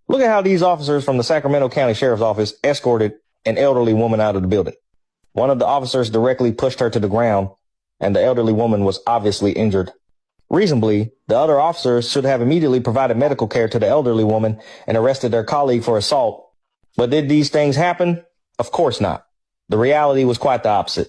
Look at how these officers from the Sacramento County Sheriff's Office escorted an elderly woman out of the building. One of the officers directly pushed her to the ground, and the elderly woman was obviously injured. Reasonably, the other officers should have immediately provided medical care to the elderly woman and arrested their colleague for assault. But did these things happen? Of course not. The reality was quite the opposite.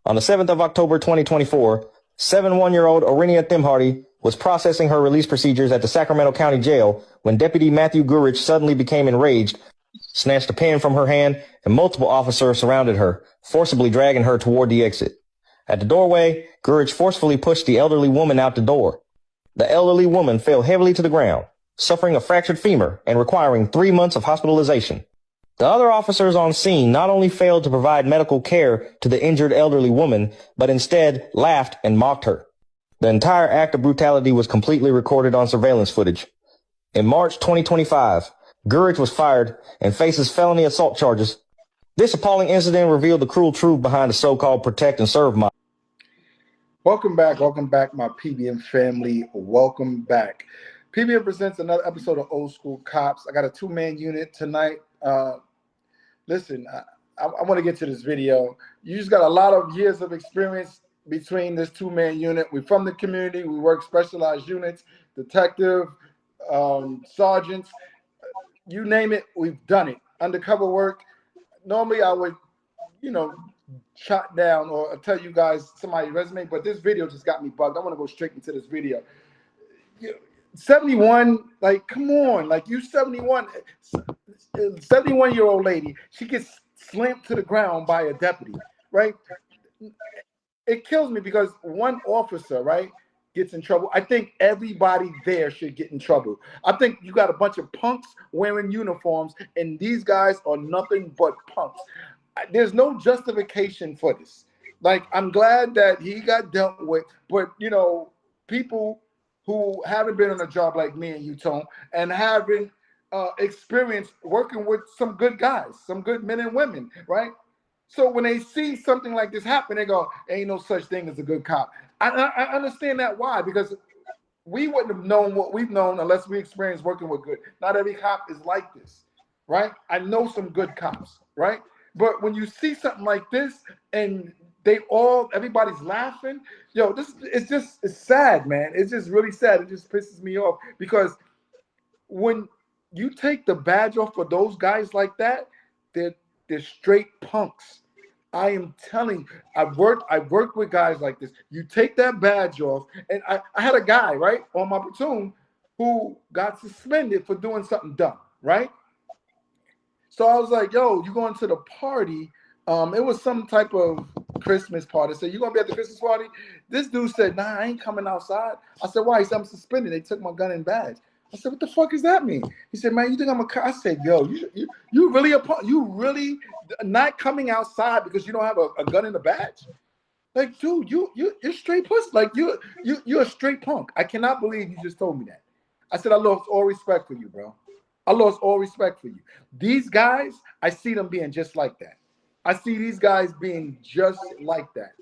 On the 7th of October 2024, 71-year-old Orenia Thimhardy was processing her release procedures at the Sacramento County Jail when Deputy Matthew Gurich suddenly became enraged, snatched a pen from her hand, and multiple officers surrounded her, forcibly dragging her toward the exit. At the doorway, Gurich forcefully pushed the elderly woman out the door. The elderly woman fell heavily to the ground, suffering a fractured femur and requiring 3 months of hospitalization. The other officers on scene not only failed to provide medical care to the injured elderly woman, but instead laughed and mocked her. The entire act of brutality was completely recorded on surveillance footage. In March 2025, Gurich was fired and faces felony assault charges. This appalling incident revealed the cruel truth behind the so-called protect and serve model. Welcome back, my PBM family. Welcome back. PBM presents another episode of Old School Cops. I got a two-man unit tonight. Listen, I want to get to this video. You just got a lot of years of experience between this two-man unit. We're from the community. We work specialized units, detective, sergeants, you name it, we've done it. Undercover work. Normally I would, shot down or tell you guys somebody's resume, but this video just got me bugged. I want to go straight into this video. 71, like, come on, like, you 71-year-old lady, she gets slammed to the ground by a deputy, right? It kills me because one officer, right, gets in trouble. I think everybody there should get in trouble. I think you got a bunch of punks wearing uniforms, and these guys are nothing but punks. There's no justification for this. Like, I'm glad that he got dealt with, but, people who haven't been on a job like me and you, Tone, and haven't experienced working with some good guys, some good men and women, right? So when they see something like this happen, they go, ain't no such thing as a good cop. I understand that. Why? Because we wouldn't have known what we've known unless we experienced working with good. Not every cop is like this, right? I know some good cops, right? But when you see something like this and everybody's laughing, it's sad, man. It's just really sad. It just pisses me off because when you take the badge off for those guys like that, they're straight punks. I am telling you, I've worked with guys like this. You take that badge off, and I had a guy, right, on my platoon who got suspended for doing something dumb, right? So I was like, yo, you going to the party? It was some type of Christmas party. So you gonna be at the Christmas party? This dude said, nah, I ain't coming outside. I said, why? He said, I'm suspended. They took my gun and badge. I said, what the fuck does that mean? He said, man, you think I'm a cop? I said, yo, you really not coming outside because you don't have a gun and a badge? Like, dude, you're straight pussy. Like, you're a straight punk. I cannot believe you just told me that. I said, I lost all respect for you, bro. I lost all respect for you. These guys, I see them being just like that. I see these guys being just like that.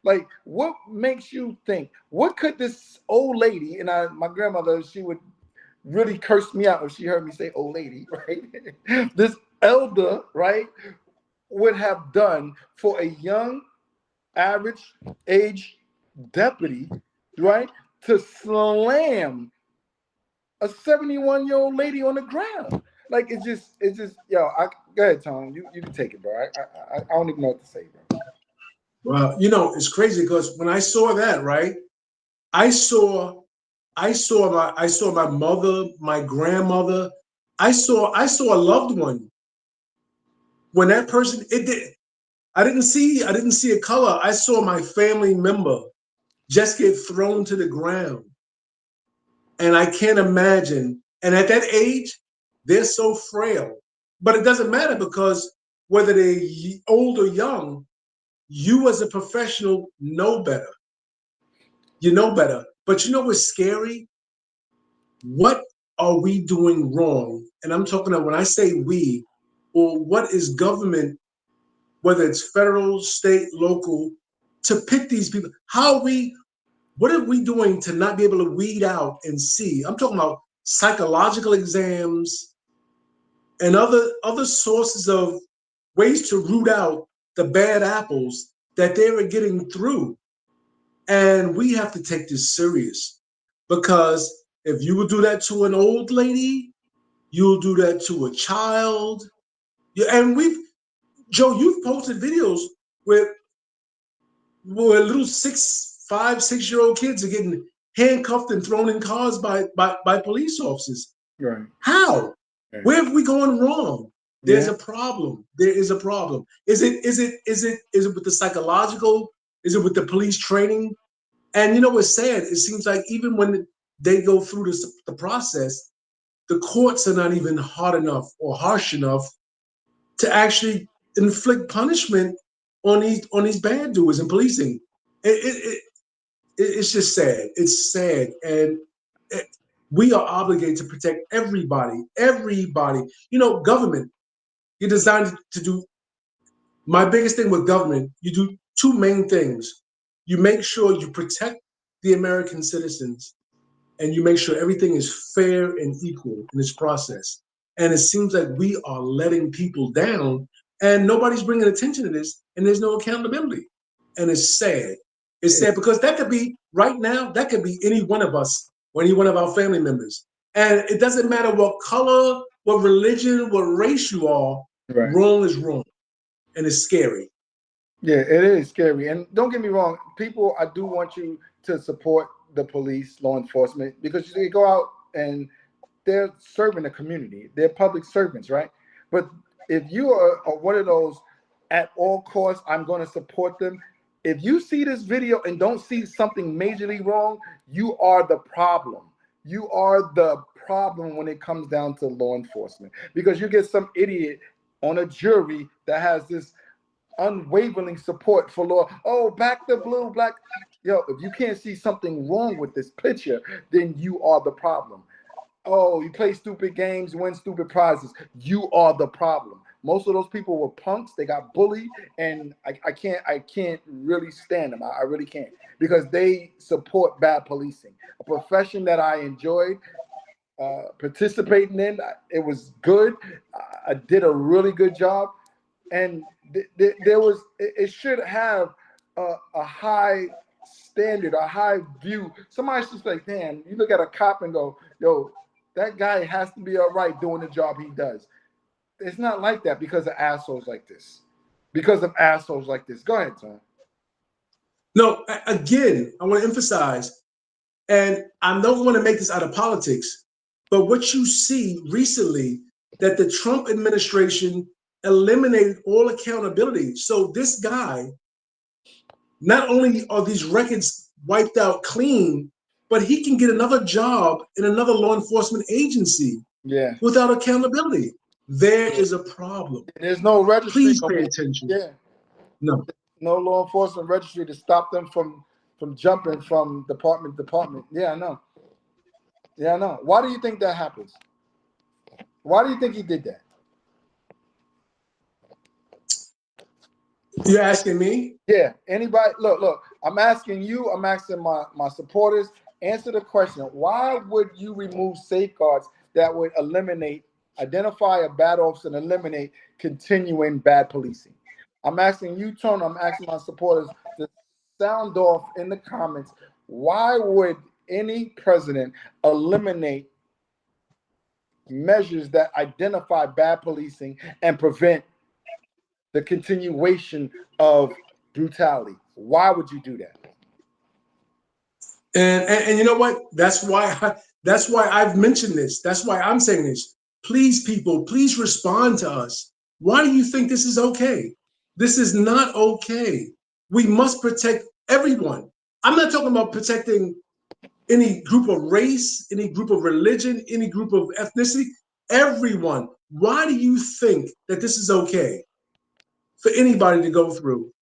Like, what makes you think? What could this old lady, and my grandmother, she would really curse me out if she heard me say old lady, right? This elder, right, would have done for a young, average age deputy, right, to slam a 71-year-old lady on the ground. Like, it's just, go ahead, Tom. You can take it, bro. I don't even know what to say, bro. Well, it's crazy because when I saw that, right, I saw my mother, my grandmother. I saw a loved one. When that person, I didn't see a color. I saw my family member just get thrown to the ground. And I can't imagine. And at that age, they're so frail. But it doesn't matter because whether they're old or young, you as a professional know better. You know better. But you know what's scary? What are we doing wrong? And I'm talking about when I say we, or what is government, whether it's federal, state, local, to pick these people? How are we What are we doing to not be able to weed out and see? I'm talking about psychological exams and other sources of ways to root out the bad apples that they were getting through. And we have to take this serious, because if you will do that to an old lady, you'll do that to a child. Yeah, and Joe, you've posted videos where little 5, 6-year-old kids are getting handcuffed and thrown in cars by police officers. Right. How? Right. Where have we gone wrong? There's Yeah. a problem. There is a problem. Is it with the psychological? Is it with the police training? And you know what's sad? It seems like even when they go through the process, the courts are not even hard enough or harsh enough to actually inflict punishment on these bad doers in policing. It's just sad. It's sad, and we are obligated to protect everybody. Everybody, government. You're designed to do. My biggest thing with government, you do two main things. You make sure you protect the American citizens, and you make sure everything is fair and equal in this process. And it seems like we are letting people down, and nobody's bringing attention to this, and there's no accountability. And it's sad. It's sad because that could be right now, that could be any one of us or any one of our family members. And it doesn't matter what color, what religion, what race you are, Right. Wrong is wrong. And it's scary. Yeah, it is scary. And don't get me wrong, people, I do want you to support the police, law enforcement, because they go out and they're serving the community. They're public servants, right? But if you are one of those, at all costs, I'm going to support them. If you see this video and don't see something majorly wrong, you are the problem. You are the problem when it comes down to law enforcement, because you get some idiot on a jury that has this unwavering support for law. Oh, back the blue, black. Yo, if you can't see something wrong with this picture, then you are the problem. Oh, you play stupid games, win stupid prizes. You are the problem. Most of those people were punks. They got bullied, and I can't really stand them. I really can't, because they support bad policing, a profession that I enjoyed participating in. It was good. I did a really good job, and there was. It should have a high standard, a high view. Somebody's just like, damn. You look at a cop and go, yo, that guy has to be all right doing the job he does. It's not like that because of assholes like this. Because of assholes like this. Go ahead, Tom. No, again, I want to emphasize, and I don't want to make this out of politics, but what you see recently, that the Trump administration eliminated all accountability. So this guy, not only are these records wiped out clean, but he can get another job in another law enforcement agency without accountability. There is a problem. There's no registry. Please pay attention. Yeah. No law enforcement registry to stop them from jumping from department to department. Yeah, I know. Why do you think that happens? Why do you think he did that? You're asking me? Yeah. Anybody? Look. I'm asking you. I'm asking my supporters. Answer the question. Why would you remove safeguards that would identify a bad officer and eliminate continuing bad policing? I'm asking you, Tony. I'm asking my supporters to sound off in the comments. Why would any president eliminate measures that identify bad policing and prevent the continuation of brutality? Why would you do that? And you know what? That's why I've mentioned this. That's why I'm saying this. Please, people, please respond to us. Why do you think this is okay? This is not okay. We must protect everyone. I'm not talking about protecting any group of race, any group of religion, any group of ethnicity, everyone. Why do you think that this is okay for anybody to go through?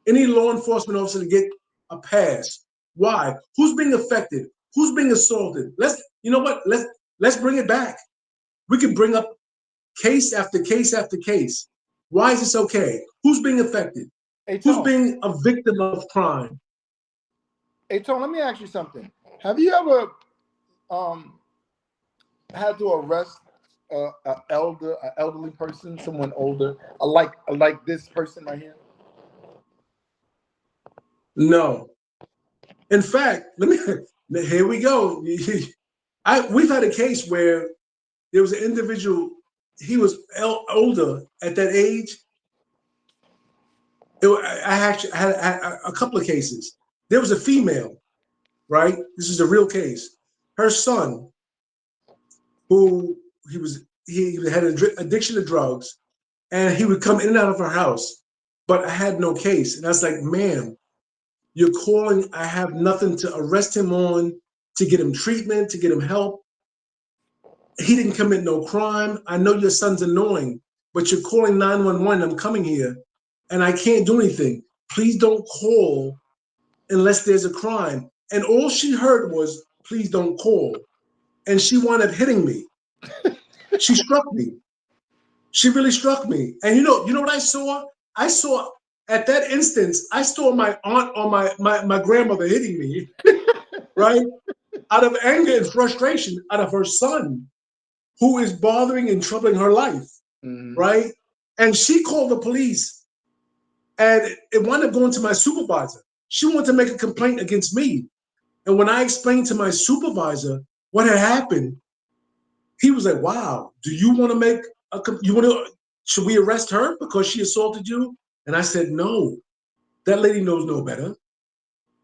Any law enforcement officer to get a pass? Why? Who's being affected? Who's being assaulted? You know what? Let's bring it back. We can bring up case after case after case. Why is this okay? Who's being affected? Who's being a victim of crime? Hey, Tone, let me ask you something. Have you ever had to arrest a elderly person, someone older, like this person right here? No. In fact, let me. Here we go. We've had a case where there was an individual. He was older at that age. I actually had a couple of cases. There was a female, right? This is a real case. Her son, who he had an addiction to drugs, and he would come in and out of her house, but I had no case. And I was like, ma'am, you're calling, I have nothing to arrest him on, to get him treatment, to get him help. He didn't commit no crime. I know your son's annoying, but you're calling 911. I'm coming here and I can't do anything. Please don't call unless there's a crime. And all she heard was, please don't call. And she wound up hitting me. She struck me. She really struck me. And you know what I saw? I saw at that instance, I saw my aunt or my grandmother hitting me, right? Out of anger and frustration, out of her son, who is bothering and troubling her life, right? And she called the police, and it wound up going to my supervisor. She wanted to make a complaint against me. And when I explained to my supervisor what had happened, he was like, wow, do you want to make should we arrest her because she assaulted you? And I said, no, that lady knows no better.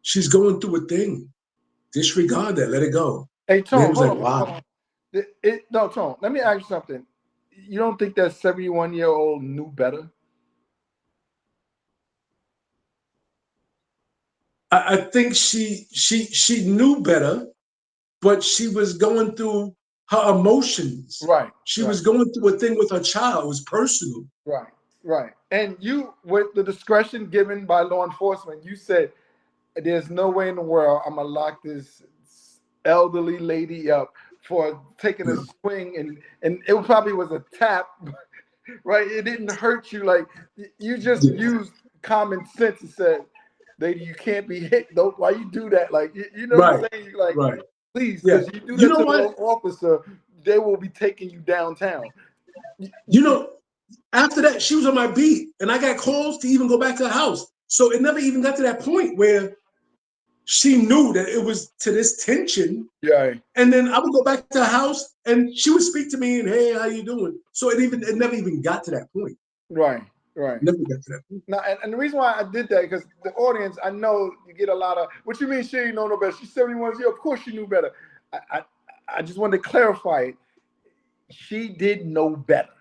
She's going through a thing. Disregard that, let it go. Hey, And he Tone, was hold like, on, wow. No, Tone, let me ask you something. You don't think that 71-year-old knew better? I think she knew better, but she was going through her emotions. Right. She was going through a thing with her child. It was personal. Right. And you, with the discretion given by law enforcement, you said, there's no way in the world I'm going to lock this elderly lady up for taking a swing. And it probably was a tap, right? It didn't hurt you. Like, you just used common sense and said, lady, you can't be hit. Don't, why you do that? Like, you know what I'm saying? You're like, Right. please, Yeah. because you do You that know to what? the officer, they will be taking you downtown. You know, after that, she was on my beat, and I got calls to even go back to the house. So it never even got to that point where she knew that it was to this tension. Yeah. And then I would go back to the house, and she would speak to me, and hey, how you doing? So it never even got to that point. Right. Never got to that point. Now, and the reason why I did that, because the audience, I know you get a lot of, what you mean she didn't know no better? She's 71 years old. Of course she knew better. I just wanted to clarify it. She did know better,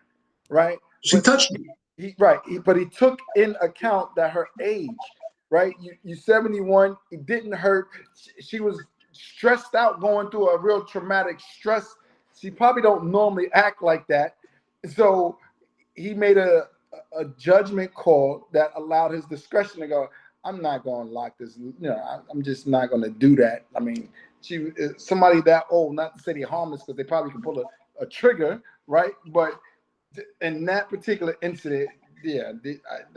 right? She touched me. But he took in account that her age, right? You 71, it didn't hurt. She was stressed out, going through a real traumatic stress. She probably don't normally act like that. So he made a judgment call that allowed his discretion to go, I'm not going to lock this. I'm just not going to do that. I mean, somebody that old, not to say they're harmless, because they probably can pull a trigger, right? But in that particular incident, yeah,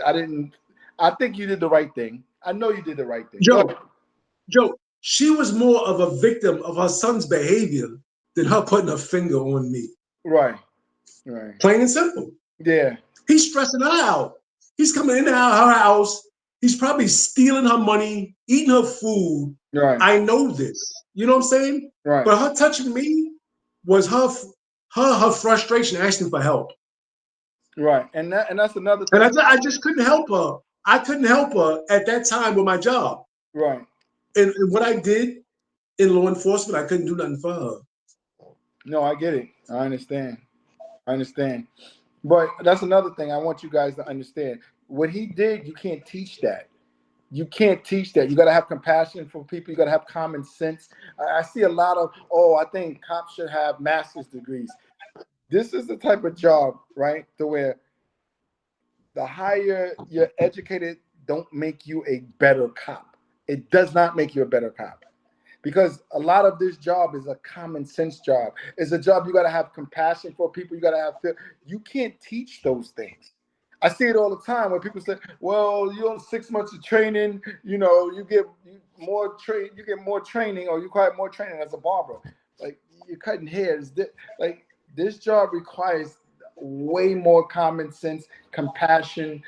I didn't. I think you did the right thing. I know you did the right thing. Joe, she was more of a victim of her son's behavior than her putting her finger on me. Right. Plain and simple. Yeah. He's stressing her out. He's coming into her house. He's probably stealing her money, eating her food. Right. I know this. You know what I'm saying? Right. But her touching me was her frustration, asking for help. Right. And that's another thing. And I just couldn't help her. I couldn't help her at that time with my job. Right. And what I did in law enforcement, I couldn't do nothing for her. No, I get it. I understand. But that's another thing I want you guys to understand. What he did, you can't teach that. You can't teach that. You got to have compassion for people. You got to have common sense. I see a lot of, I think cops should have master's degrees. This is the type of job, right, to where the higher you're educated don't make you a better cop. It does not make you a better cop. Because a lot of this job is a common sense job. It's a job you got to have compassion for people. You got to have, you can't teach those things. I see it all the time where people say, "Well, you're on 6 months of training. You know, you get more training, or you require more training as a barber. Like you're cutting hairs. Like this job requires way more common sense, compassion,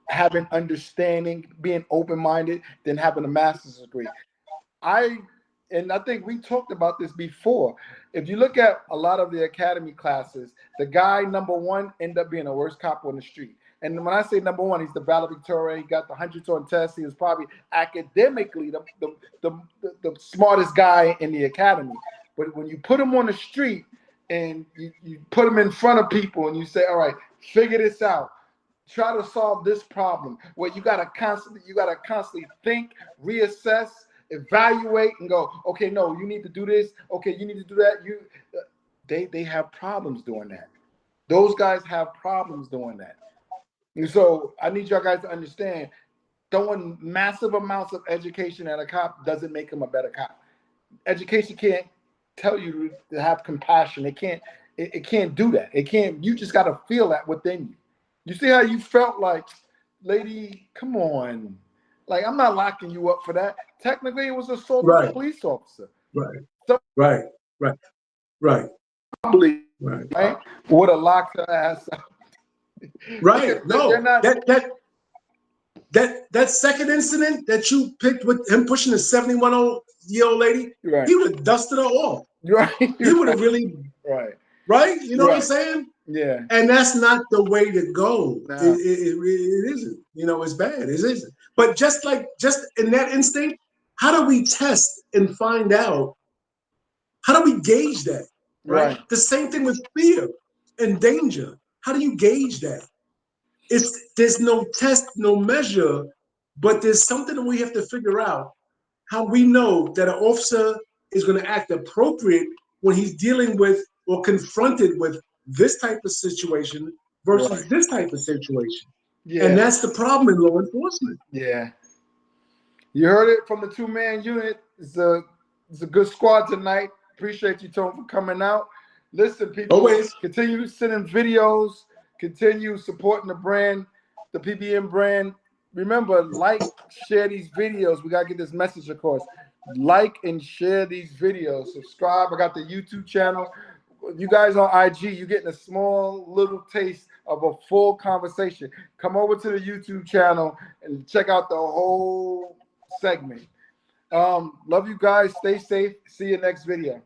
having understanding, being open-minded than having a master's degree. I think we talked about this before. If you look at a lot of the academy classes, the guy number one ended up being the worst cop on the street. And when I say number one, he's the valedictorian. He got the 100 on test. He was probably academically the smartest guy in the academy. But when you put him on the street and you put him in front of people and you say, all right, figure this out. Try to solve this problem. Where you gotta constantly think, reassess, evaluate, and go, okay, no, you need to do this. Okay, you need to do that. They have problems doing that. Those guys have problems doing that. And so I need y'all guys to understand, throwing massive amounts of education at a cop doesn't make him a better cop. Education can't tell you to have compassion. It can't do that. It can't. You just got to feel that within you. You see how you felt like, lady, come on. Like, I'm not locking you up for that. Technically, it was assault of a police officer. Right. So, right. Probably, right? Would have locked her ass up. Right. No, that second incident that you picked with him pushing a 71-year-old lady, right, he would have dusted her off. Right. He would have really, right? You know what I'm saying? Yeah. And that's not the way to go. No. It isn't. You know, it's bad. It isn't. But just in that instinct, how do we test and find out? How do we gauge that? Right. The same thing with fear and danger. How do you gauge that? There's no test, no measure, but there's something that we have to figure out, how we know that an officer is going to act appropriate when he's dealing with or confronted with this type of situation versus this type of situation. Yeah. And that's the problem in law enforcement. Yeah. You heard it from the 2-man unit. It's a good squad tonight. Appreciate you, Tone, for coming out. Listen, people, always continue sending videos, continue supporting the brand, the PBM brand. Remember, like, share these videos. We got to get this message across. Like and share these videos. Subscribe. I got the YouTube channel. You guys on IG, you're getting a small little taste of a full conversation. Come over to the YouTube channel and check out the whole segment. Love you guys. Stay safe. See you next video.